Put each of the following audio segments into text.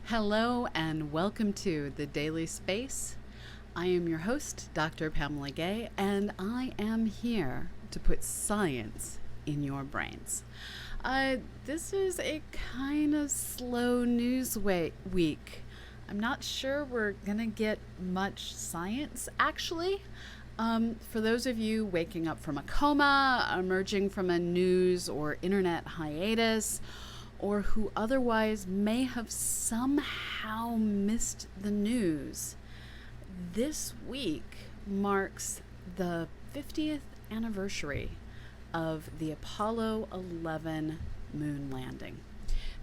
Hello and welcome to The Daily Space. I am your host, Dr. Pamela Gay, and I am here to put science in your brains. This is a kind of slow news week. I'm not sure we're going to get much science, actually. For those of you waking up from a coma, emerging from a news or internet hiatus, or who otherwise may have somehow missed the news, this week marks the 50th anniversary of the Apollo 11 moon landing.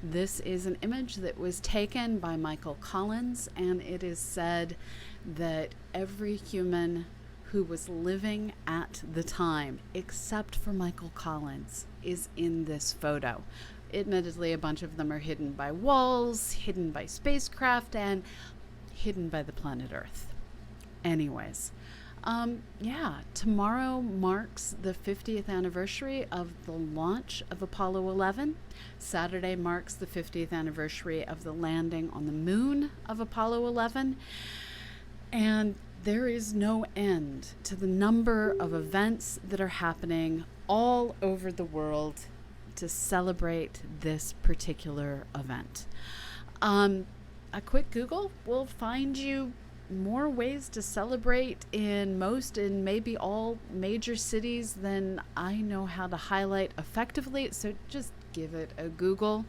This is an image that was taken by Michael Collins, and it is said that every human who was living at the time, except for Michael Collins, is in this photo. Admittedly, a bunch of them are hidden by walls, hidden by spacecraft, and hidden by the planet Earth. Anyways, tomorrow marks the 50th anniversary of the launch of Apollo 11. Saturday marks the 50th anniversary of the landing on the moon of Apollo 11. And there is no end to the number of events that are happening all over the world to celebrate this particular event. A quick Google will find you more ways to celebrate in most and maybe all major cities than I know how to highlight effectively, so just give it a Google.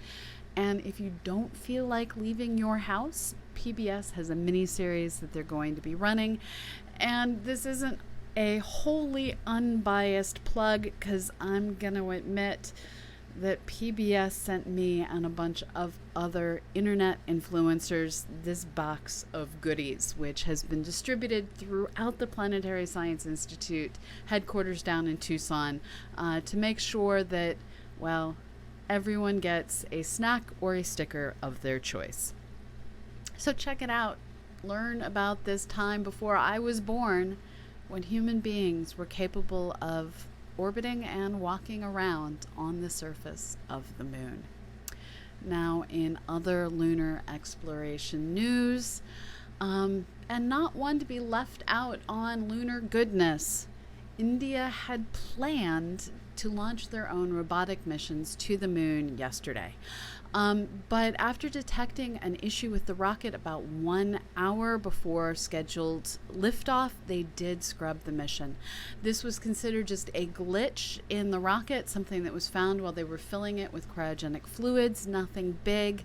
And if you don't feel like leaving your house, PBS has a mini-series that they're going to be running. And this isn't a wholly unbiased plug, because I'm going to admit that PBS sent me and a bunch of other internet influencers this box of goodies, which has been distributed throughout the Planetary Science Institute headquarters down in Tucson, to make sure that, well, everyone gets a snack or a sticker of their choice. So check it out. Learn about this time before I was born, when human beings were capable of orbiting and walking around on the surface of the moon. Now, in other lunar exploration news, and not one to be left out on lunar goodness, India had planned to launch their own robotic missions to the moon yesterday. But after detecting an issue with the rocket about 1 hour before scheduled liftoff, they did scrub the mission. This was considered just a glitch in the rocket, something that was found while they were filling it with cryogenic fluids, nothing big.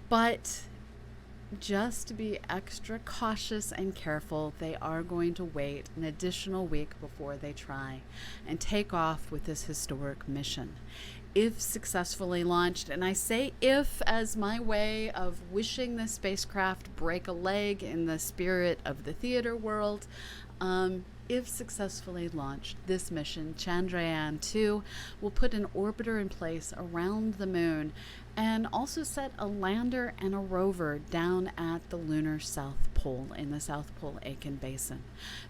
But just to be extra cautious and careful, they are going to wait an additional week before they try and take off with this historic mission. If successfully launched, and I say if as my way of wishing the spacecraft break a leg in the spirit of the theater world, if successfully launched, this mission, Chandrayaan-2, will put an orbiter in place around the moon and also set a lander and a rover down at the lunar South Pole in the South Pole Aitken Basin.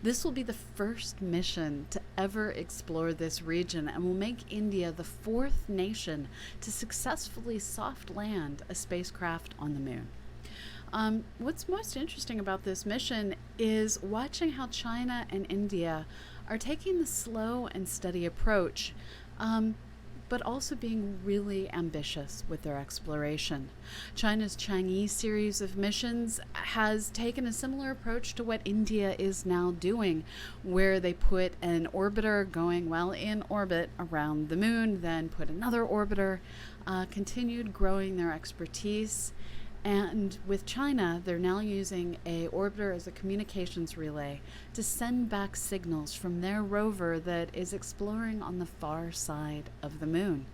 This will be the first mission to ever explore this region and will make India the fourth nation to successfully soft land a spacecraft on the moon. What's most interesting about this mission is watching how China and India are taking the slow and steady approach, but also being really ambitious with their exploration. China's Chang'e series of missions has taken a similar approach to what India is now doing, where they put an orbiter going well in orbit around the moon, then put another orbiter, continued growing their expertise. And with China, they're now using an orbiter as a communications relay to send back signals from their rover that is exploring on the far side of the moon.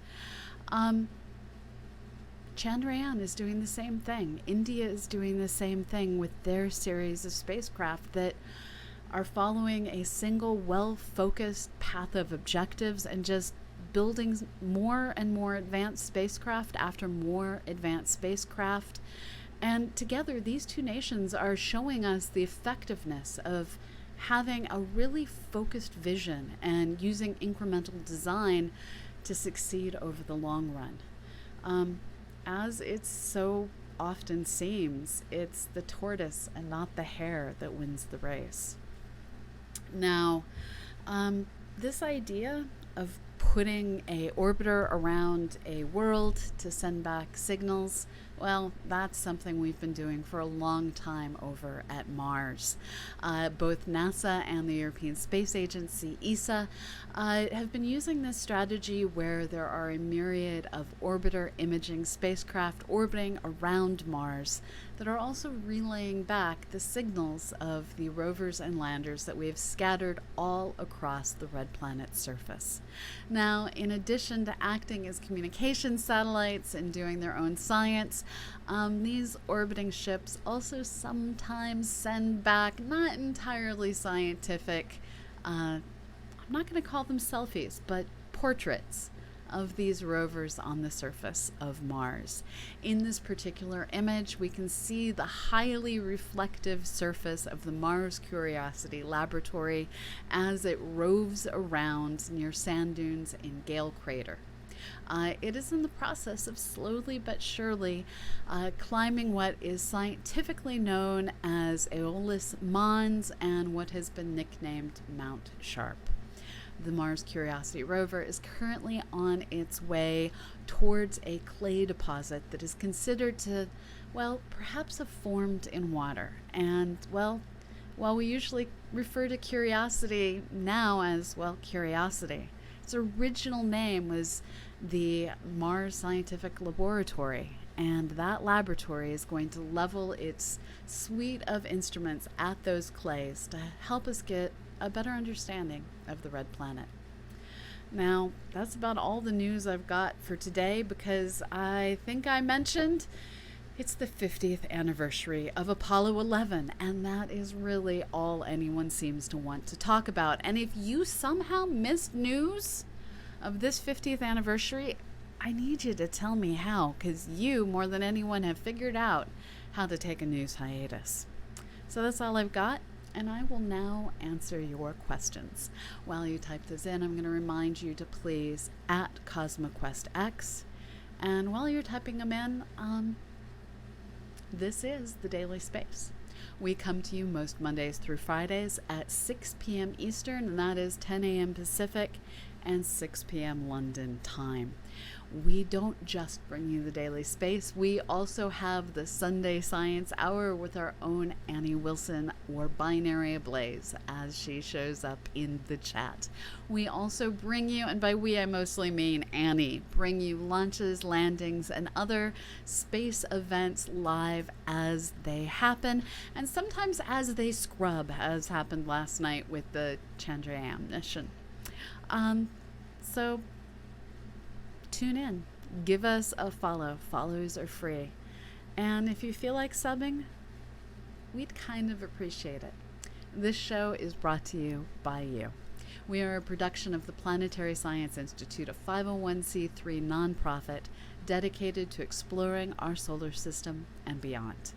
Chandrayaan is doing the same thing. India is doing the same thing with their series of spacecraft that are following a single, well-focused path of objectives and just building more and more advanced spacecraft after more advanced spacecraft. And together, these two nations are showing us the effectiveness of having a really focused vision and using incremental design to succeed over the long run. As it's so often seems, it's the tortoise and not the hare that wins the race. Now, this idea of putting a orbiter around a world to send back signals, well, that's something we've been doing for a long time over at Mars. Both NASA and the European Space Agency, ESA, have been using this strategy where there are a myriad of orbiter imaging spacecraft orbiting around Mars that are also relaying back the signals of the rovers and landers that we have scattered all across the red planet's surface. Now, in addition to acting as communication satellites and doing their own science, these orbiting ships also sometimes send back not entirely scientific, I'm not going to call them selfies, but portraits of these rovers on the surface of Mars. In this particular image, we can see the highly reflective surface of the Mars Curiosity laboratory as it roves around near sand dunes in Gale Crater. It is in the process of slowly but surely climbing what is scientifically known as Aeolis Mons and what has been nicknamed Mount Sharp. The Mars Curiosity Rover is currently on its way towards a clay deposit that is considered to, well, perhaps have formed in water. And, well, while we usually refer to Curiosity now as, well, Curiosity, its original name was the Mars Scientific Laboratory. And that laboratory is going to level its suite of instruments at those clays to help us get a better understanding of the red planet. Now, that's about all the news I've got for today because I think I mentioned it's the 50th anniversary of Apollo 11, and that is really all anyone seems to want to talk about. And if you somehow missed news of this 50th anniversary, I need you to tell me how, because you, more than anyone, have figured out how to take a news hiatus. So that's all I've got. And I will now answer your questions. While you type those in, I'm going to remind you to please at CosmoQuestX. And while you're typing them in, this is the Daily Space. We come to you most Mondays through Fridays at 6 p.m. Eastern, and that is 10 a.m. Pacific and 6 p.m. London time. We don't just bring you the Daily Space. We also have the Sunday Science Hour with our own Annie Wilson, or Binary Ablaze, as she shows up in the chat. We also bring you, and by we I mostly mean Annie, bring you launches, landings, and other space events live as they happen, and sometimes as they scrub, as happened last night with the Chandrayaan mission. So tune in, give us a follow. Follows are free. And if you feel like subbing, we'd kind of appreciate it. This show is brought to you by you. We are a production of the Planetary Science Institute, a 501c3 nonprofit dedicated to exploring our solar system and beyond.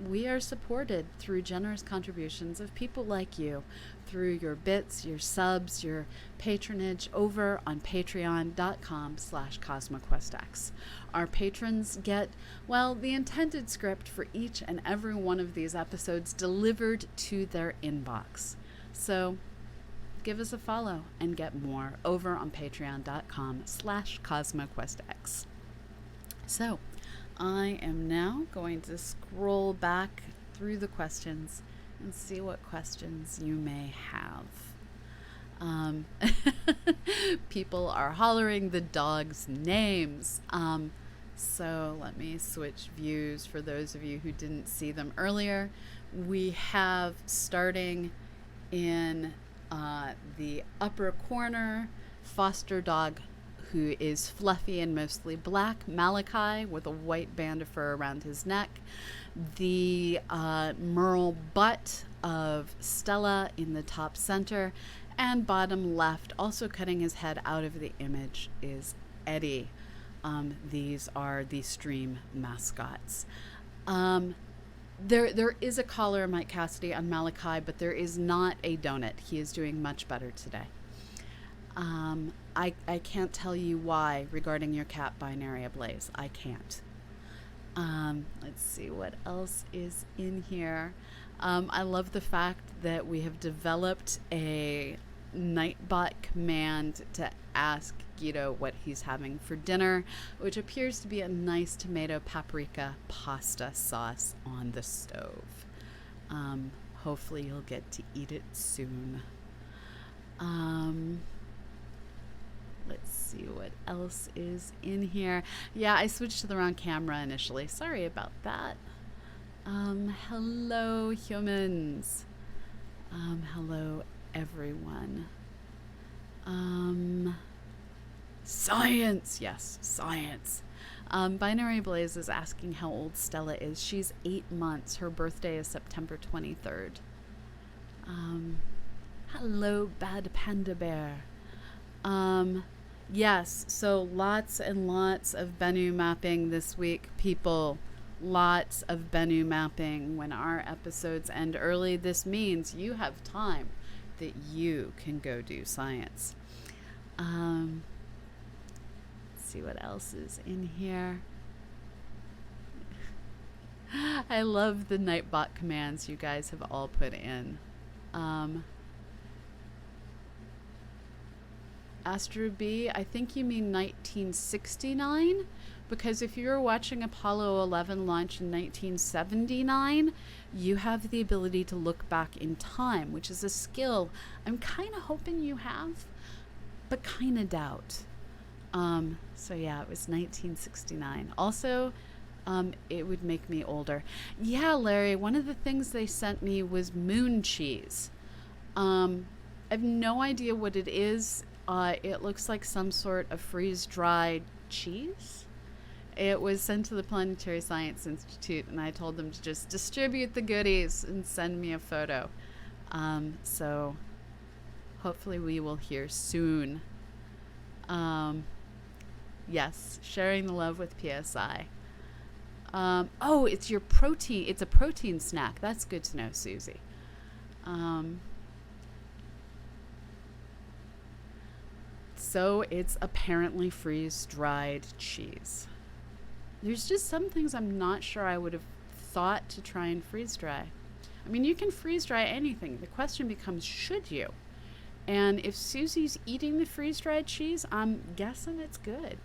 We are supported through generous contributions of people like you, through your bits, your subs, your patronage over on patreon.com/CosmoQuestX. Our patrons get, well, the intended script for each and every one of these episodes delivered to their inbox. So give us a follow and get more over on patreon.com/CosmoQuestX. So I am now going to scroll back through the questions and see what questions you may have. People are hollering the dogs' names. So let me switch views for those of you who didn't see them earlier. We have, starting in the upper corner, foster dog who is fluffy and mostly black, Malachi, with a white band of fur around his neck. The merle butt of Stella in the top center, and bottom left, also cutting his head out of the image, is Eddie. These are the stream mascots. There is a collar, Mike Cassidy, on Malachi, but there is not a donut. He is doing much better today. I can't tell you why regarding your cat, Binary Ablaze. I can't. Let's see what else is in here. I love the fact that we have developed a Nightbot command to ask Guido what he's having for dinner, which appears to be a nice tomato paprika pasta sauce on the stove. Hopefully you'll get to eat it soon. Let's see what else is in here. Yeah, I switched to the wrong camera initially. Sorry about that. Hello, humans. Hello, everyone. Science. Yes, science. Binary Blaze is asking how old Stella is. She's 8 months. Her birthday is September 23rd. Hello, Bad Panda Bear. Yes, so lots and lots of Bennu mapping this week, people. Lots of Bennu mapping. When our episodes end early, this means you have time that you can go do science. Let's see what else is in here. I love the Nightbot commands you guys have all put in. Astro B, I think you mean 1969, because if you were watching Apollo 11 launch in 1979, you have the ability to look back in time, which is a skill I'm kind of hoping you have, but kind of doubt. So yeah, it was 1969. Also, it would make me older. Yeah, Larry, one of the things they sent me was moon cheese. I have no idea what it is. It looks like some sort of freeze-dried cheese. It was sent to the Planetary Science Institute, and I told them to just distribute the goodies and send me a photo. So hopefully we will hear soon. Yes, sharing the love with PSI. Oh, it's your protein. It's a protein snack. That's good to know, Susie. So it's apparently freeze-dried cheese. There's just some things I'm not sure I would have thought to try and freeze-dry. I mean, you can freeze-dry anything. The question becomes, should you? And if Susie's eating the freeze-dried cheese, I'm guessing it's good.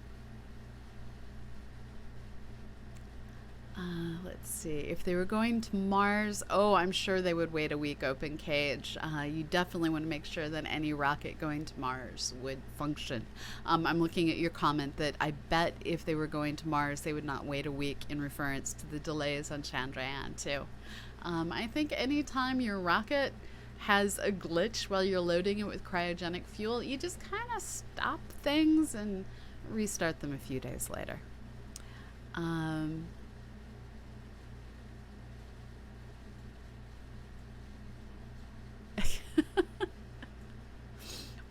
Let's see. If they were going to Mars, I'm sure they would wait a week open cage. You definitely want to make sure that any rocket going to Mars would function. I'm looking at your comment that I bet if they were going to Mars, they would not wait a week in reference to the delays on Chandrayaan 2. I think anytime your rocket has a glitch while you're loading it with cryogenic fuel, you just kind of stop things and restart them a few days later.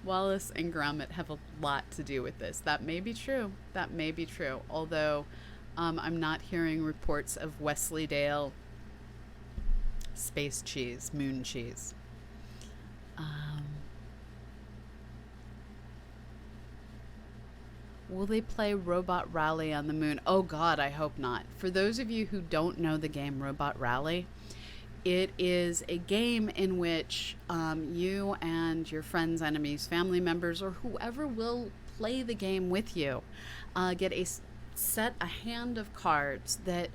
Wallace and Gromit have a lot to do with this. That may be true. That may be true. Although I'm not hearing reports of Wesleydale space cheese, moon cheese. Will they play Robot Rally on the moon? Oh God, I hope not. For those of you who don't know the game Robot Rally, it is a game in which you and your friends, enemies, family members, or whoever will play the game with you get a hand of cards that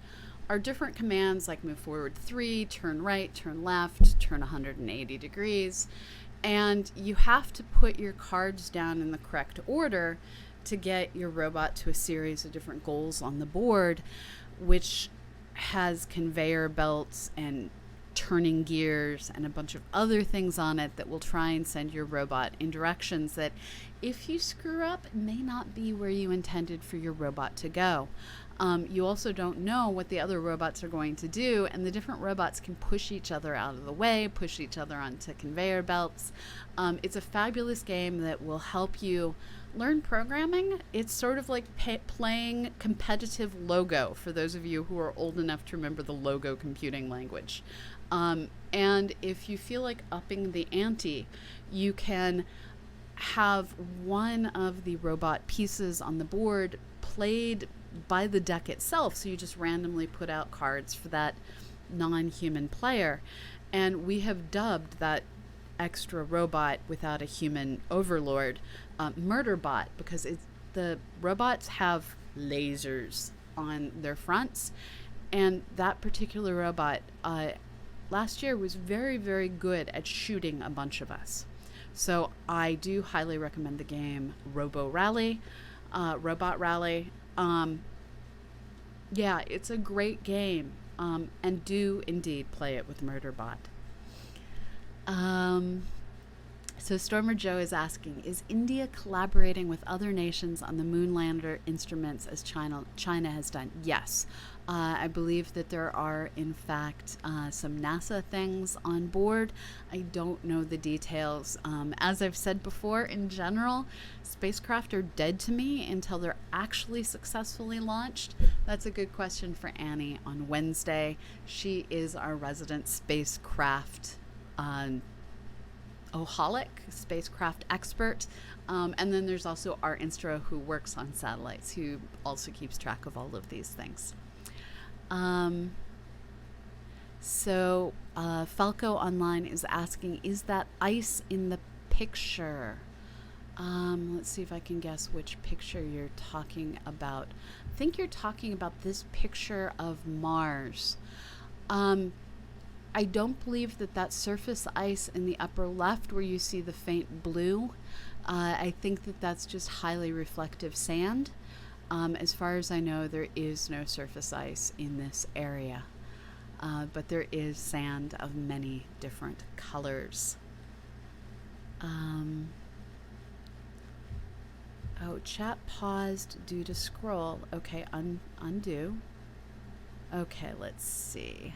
are different commands like move forward 3, turn right, turn left, turn 180 degrees. And you have to put your cards down in the correct order to get your robot to a series of different goals on the board, which has conveyor belts and turning gears and a bunch of other things on it that will try and send your robot in directions that, if you screw up, may not be where you intended for your robot to go. You also don't know what the other robots are going to do, and the different robots can push each other out of the way, push each other onto conveyor belts. It's a fabulous game that will help you learn programming. It's sort of like playing competitive Logo, for those of you who are old enough to remember the Logo computing language. And if you feel like upping the ante, you can have one of the robot pieces on the board played by the deck itself. So you just randomly put out cards for that non-human player. And we have dubbed that extra robot without a human overlord murder bot, because the robots have lasers on their fronts, and that particular robot last year was very, very good at shooting a bunch of us. So I do highly recommend the game Robot Rally. Yeah, it's a great game, and do indeed play it with Murderbot. So Stormer Joe is asking, is India collaborating with other nations on the Moonlander instruments as China has done? Yes. I believe that there are, in fact, some NASA things on board. I don't know the details. As I've said before, in general, spacecraft are dead to me until they're actually successfully launched. That's a good question for Annie on Wednesday. She is our resident spacecraft oholic, spacecraft expert. And then there's also our Instra, who works on satellites, who also keeps track of all of these things. So Falco Online is asking, is that ice in the picture? Let's see if I can guess which picture you're talking about. I think you're talking about this picture of Mars. I don't believe that surface ice in the upper left where you see the faint blue, I think that's just highly reflective sand. As far as I know, there is no surface ice in this area, but there is sand of many different colors. Oh, chat paused due to scroll. Okay, undo. Okay, let's see.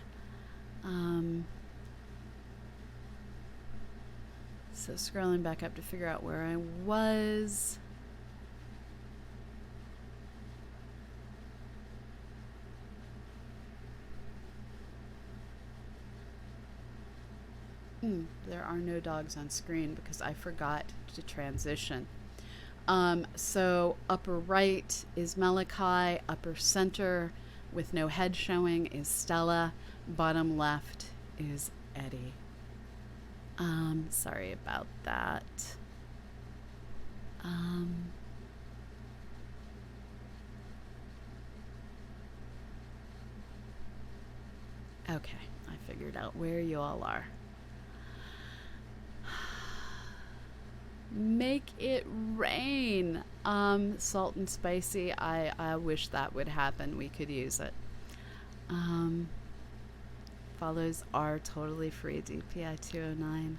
So scrolling back up to figure out where I was. There are no dogs on screen because I forgot to transition. So upper right is Malachi, upper center with no head showing is Stella, bottom left is Eddie. Sorry about that. Okay, I figured out where you all are. Make it rain. Salt and spicy. I wish that would happen. We could use it. Follows are totally free. DPI 209.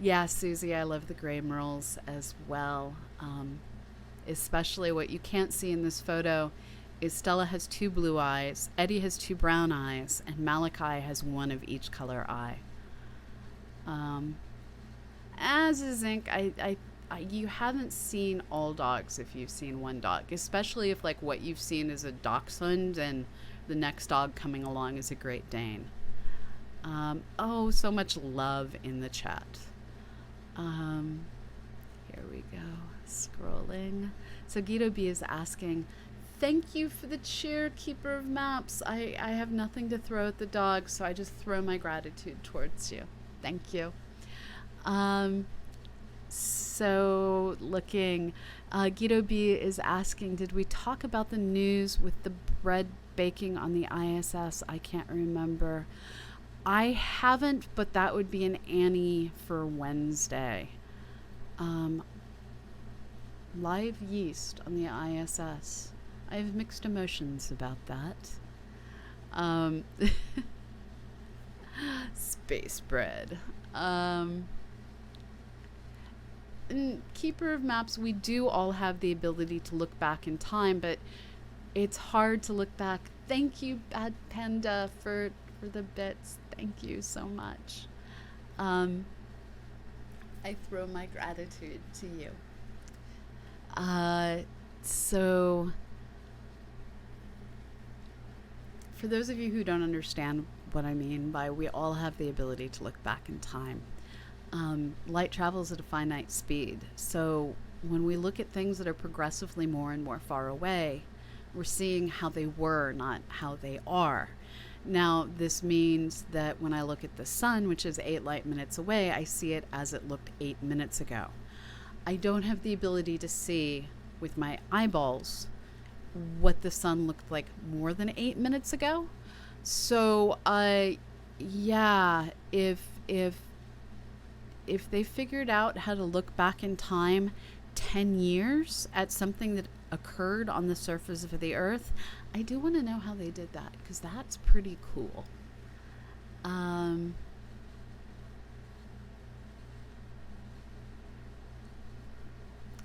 Yeah, Susie, I love the gray merles as well. Especially what you can't see in this photo is Stella has 2 blue eyes, Eddie has 2 brown eyes, and Malachi has 1 of each color eye. As is Zinc, you haven't seen all dogs if you've seen one dog, especially if like what you've seen is a dachshund and the next dog coming along is a Great Dane. Oh, so much love in the chat. Here we go, scrolling. So Guido B is asking, thank you for the cheer, Keeper of Maps. I have nothing to throw at the dog, so I just throw my gratitude towards you. Thank you. So looking, Guido B is asking, did we talk about the news with the bread baking on the ISS? I can't remember. I haven't, but that would be an Annie for Wednesday. Live yeast on the ISS. I have mixed emotions about that. Space bread. Keeper of Maps, we do all have the ability to look back in time, but it's hard to look back. Thank you, Bad Panda, for the bits. Thank you so much. I throw my gratitude to you. So for those of you who don't understand what I mean by we all have the ability to look back in time, light travels at a finite speed. So when we look at things that are progressively more and more far away, we're seeing how they were, not how they are. Now, this means that when I look at the sun, which is 8 light minutes away, I see it as it looked 8 minutes ago. I don't have the ability to see with my eyeballs what the sun looked like more than 8 minutes ago. So, yeah, if they figured out how to look back in time 10 years at something that occurred on the surface of the earth, I do want to know how they did that, because that's pretty cool.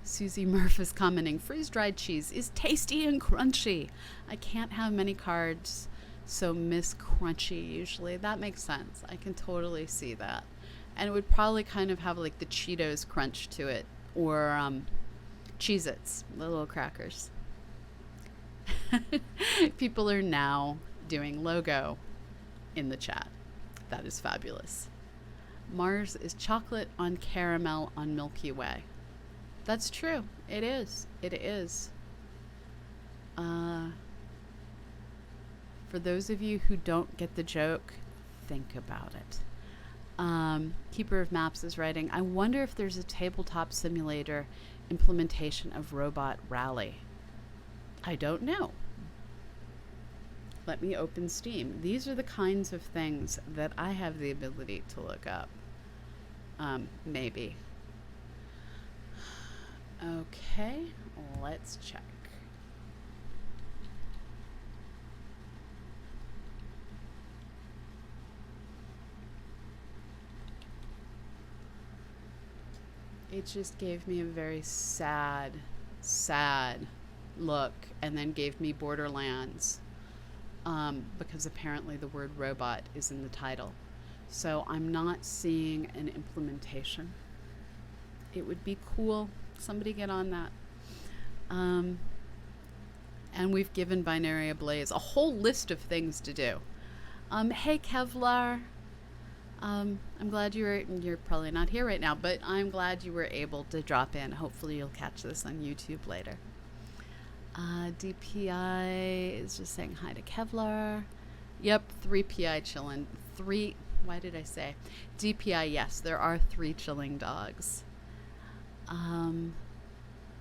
Susie Murph is commenting, freeze-dried cheese is tasty and crunchy. I can't have many carbs, so miss crunchy usually. That makes sense. I can totally see that. And it would probably kind of have like the Cheetos crunch to it, or Cheez-Its, the little crackers. People are now doing logo in the chat. That is fabulous. Mars is chocolate on caramel on Milky Way. That's true. It is. It is. For those of you who don't get the joke, think about it. Keeper of Maps is writing, I wonder if there's a tabletop simulator implementation of Robot Rally. I don't know. Let me open Steam. These are the kinds of things that I have the ability to look up. Maybe. Okay, let's check. It just gave me a very sad look, and then gave me Borderlands, because apparently the word robot is in the title. So I'm not seeing an implementation. It would be cool. Somebody get on that. And we've given Binary Ablaze a whole list of things to do. Hey Kevlar. I'm glad you're probably not here right now, but I'm glad you were able to drop in. Hopefully you'll catch this on YouTube later. DPI is just saying hi to Kevlar. Yep, 3PI chillin'. Why did I say? DPI, yes, there are 3 chilling dogs.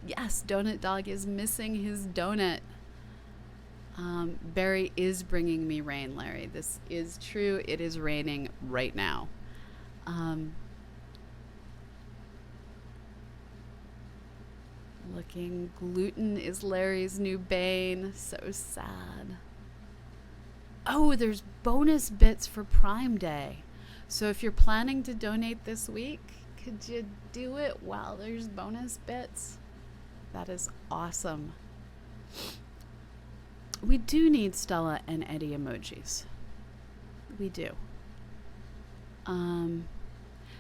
Yes, Donut Dog is missing his donut. Barry is bringing me rain, Larry. This is true. It is raining right now. Looking, gluten is Larry's new bane. So sad. Oh, there's bonus bits for Prime Day. So if you're planning to donate this week, could you do it while there's bonus bits? That is awesome. We do need Stella and Eddie emojis. We do.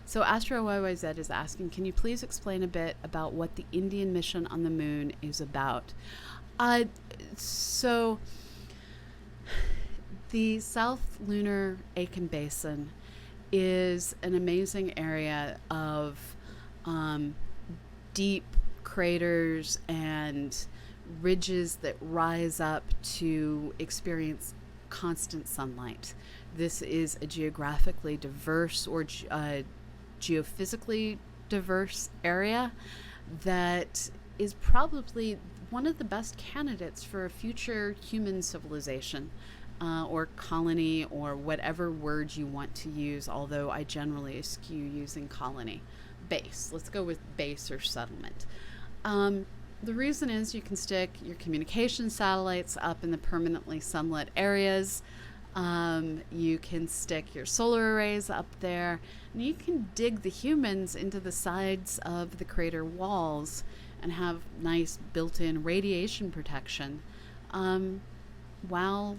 So Astro YYZ is asking, can you please explain a bit about what the Indian mission on the moon is about? So the South Lunar Aitken Basin is an amazing area of deep craters and ridges that rise up to experience constant sunlight. This is a geographically diverse or geophysically diverse area that is probably one of the best candidates for a future human civilization, or colony, or whatever word you want to use, although I generally eschew using colony. Base. Let's go with base or settlement. The reason is you can stick your communication satellites up in the permanently sunlit areas. You can stick your solar arrays up there, and you can dig the humans into the sides of the crater walls and have nice built-in radiation protection, while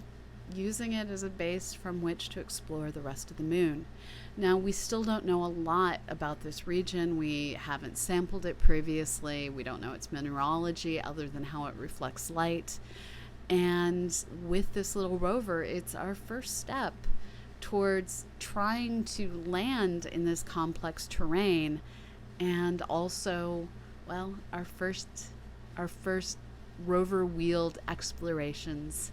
using it as a base from which to explore the rest of the moon. Now, we still don't know a lot about this region. We haven't sampled it previously. We don't know its mineralogy other than how it reflects light. And with this little rover, it's our first step towards trying to land in this complex terrain and also well, our first rover-wheeled explorations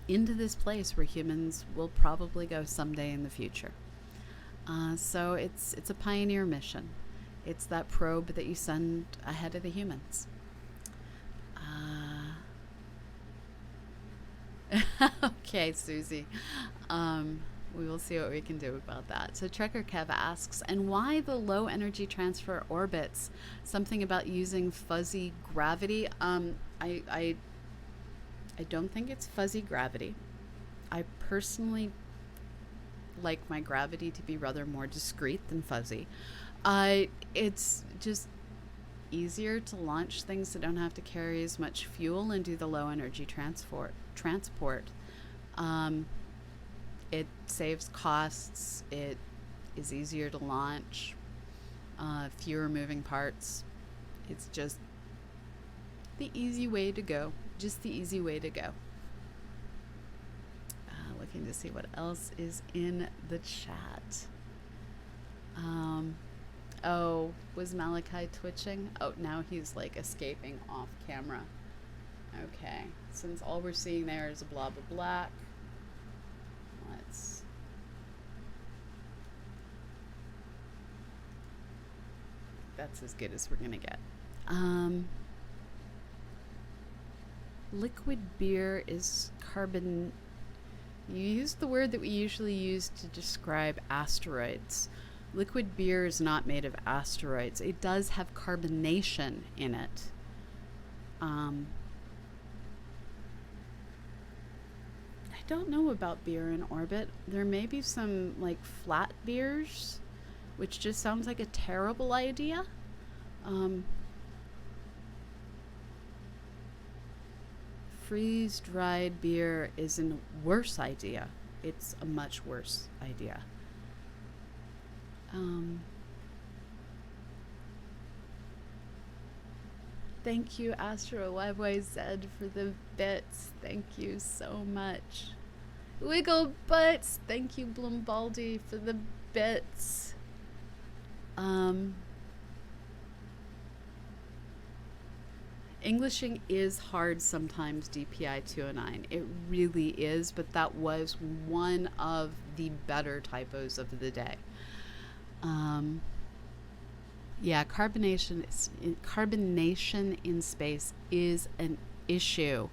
into this place where humans will probably go someday in the future. So it's a pioneer mission. It's that probe that you send ahead of the humans. Okay, Susie. We will see what we can do about that. So Trekker Kev asks, and why the low energy transfer orbits? Something about using fuzzy gravity. I don't think it's fuzzy gravity. I personally like my gravity to be rather more discrete than fuzzy. It's just easier to launch things that don't have to carry as much fuel and do the low energy transport. It saves costs. It is easier to launch. Fewer moving parts. It's just the easy way to go. Just the easy way to go. Looking to see what else is in the chat. Oh, was Malachi twitching? Oh, now he's like escaping off camera. Okay, since all we're seeing there is a blob of black, that's as good as we're gonna get. Liquid beer is carbon. You used the word that we usually use to describe asteroids. Liquid beer is not made of asteroids. It does have carbonation in it. I don't know about beer in orbit. There may be some like flat beers, which just sounds like a terrible idea. Freeze-dried beer is a worse idea. It's a much worse idea. Thank you, Astro YYZ, for the bits. Thank you so much. Wiggle butts. Thank you, Bloombaldi, for the bits. Englishing is hard sometimes, DPI 209. It really is, but that was one of the better typos of the day. Yeah, carbonation in space is an issue.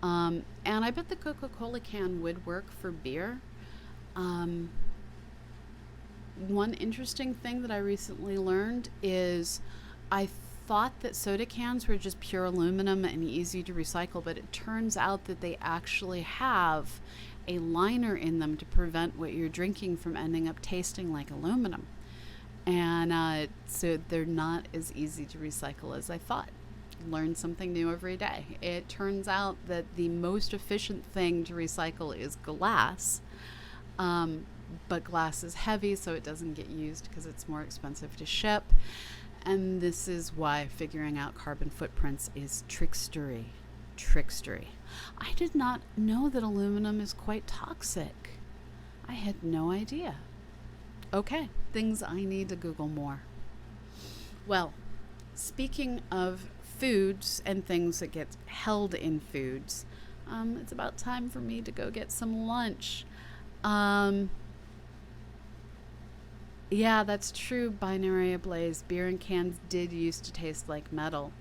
And I bet the Coca-Cola can would work for beer. One interesting thing that I recently learned is I thought that soda cans were just pure aluminum and easy to recycle, but it turns out that they actually have a liner in them to prevent what you're drinking from ending up tasting like aluminum. And so they're not as easy to recycle as I thought. Learn something new every day. It turns out that the most efficient thing to recycle is glass. But glass is heavy, so it doesn't get used because it's more expensive to ship. And this is why figuring out carbon footprints is trickstery. I did not know that aluminum is quite toxic. I had no idea. Okay, things I need to Google more. Well, speaking of foods and things that get held in foods, it's about time for me to go get some lunch. Yeah, that's true, Binary Ablaze. Beer in cans did used to taste like metal.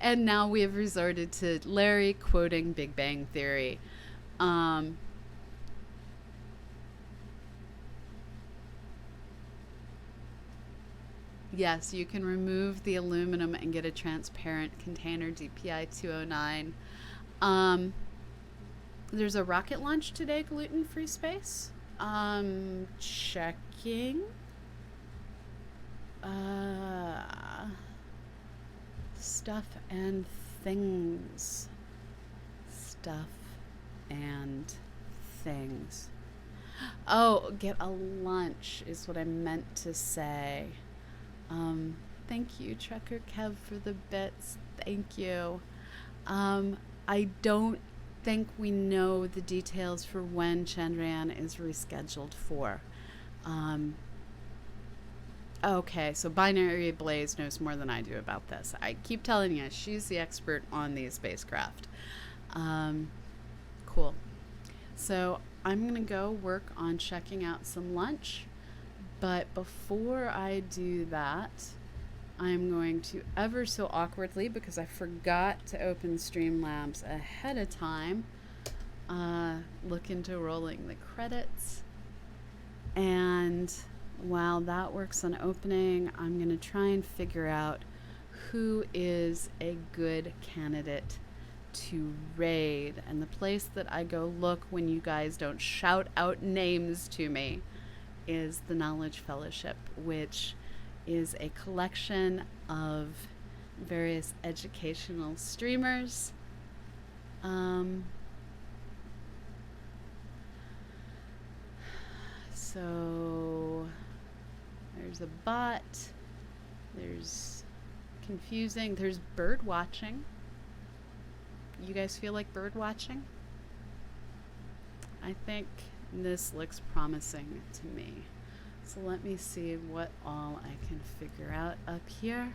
And now we have resorted to Larry quoting Big Bang Theory. Yes, you can remove the aluminum and get a transparent container, DPI 209. There's a rocket launch today, gluten-free space. Checking. Stuff and things. Oh, get a lunch is what I meant to say. Thank you, Trekker Kev, for the bits. Thank you. I don't think we know the details for when Chandrayaan is rescheduled for. Okay, so Binary Blaze knows more than I do about this. I keep telling you, she's the expert on these spacecraft. Cool. So I'm going to go work on checking out some lunch. But before I do that, I'm going to ever so awkwardly, because I forgot to open Streamlabs ahead of time, look into rolling the credits. And while that works on opening, I'm going to try and figure out who is a good candidate to raid. And the place that I go look when you guys don't shout out names to me is the Knowledge Fellowship, which is a collection of various educational streamers. So there's a bot, there's confusing, there's bird watching. You guys feel like bird watching? I think this looks promising to me. So let me see what all I can figure out up here.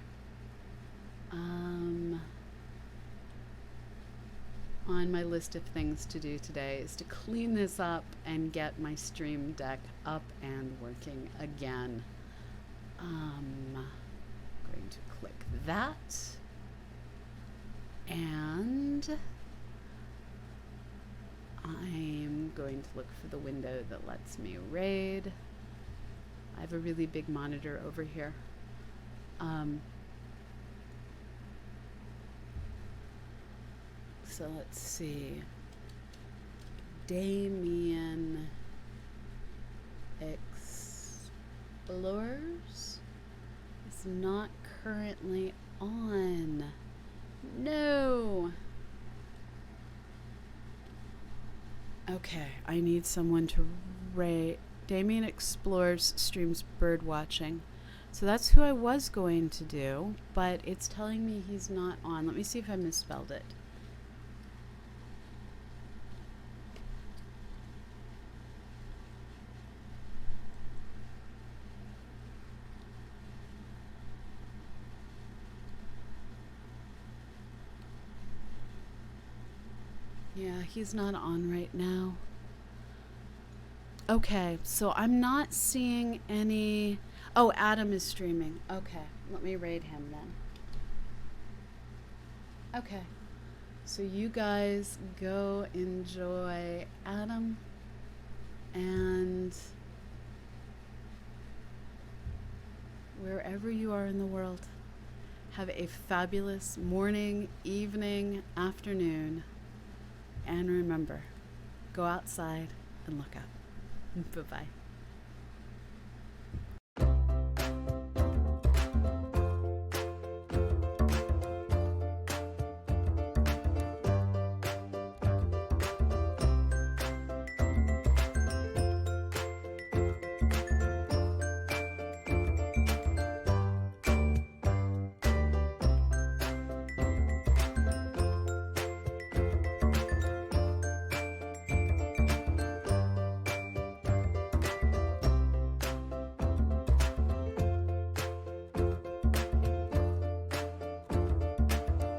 On my list of things to do today is to clean this up and get my Stream Deck up and working again. I'm going to click that. And I'm going to look for the window that lets me raid. I have a really big monitor over here. So let's see. Damien Explorers is not currently on. No. Okay, I need someone to rate. Damien Explores streams bird watching. So that's who I was going to do, but it's telling me he's not on. Let me see if I misspelled it. Yeah, he's not on right now. Okay, so I'm not seeing any... Oh, Adam is streaming. Okay, let me raid him then. Okay, so you guys go enjoy Adam, and wherever you are in the world, have a fabulous morning, evening, afternoon, and remember, go outside and look up. Bye-bye.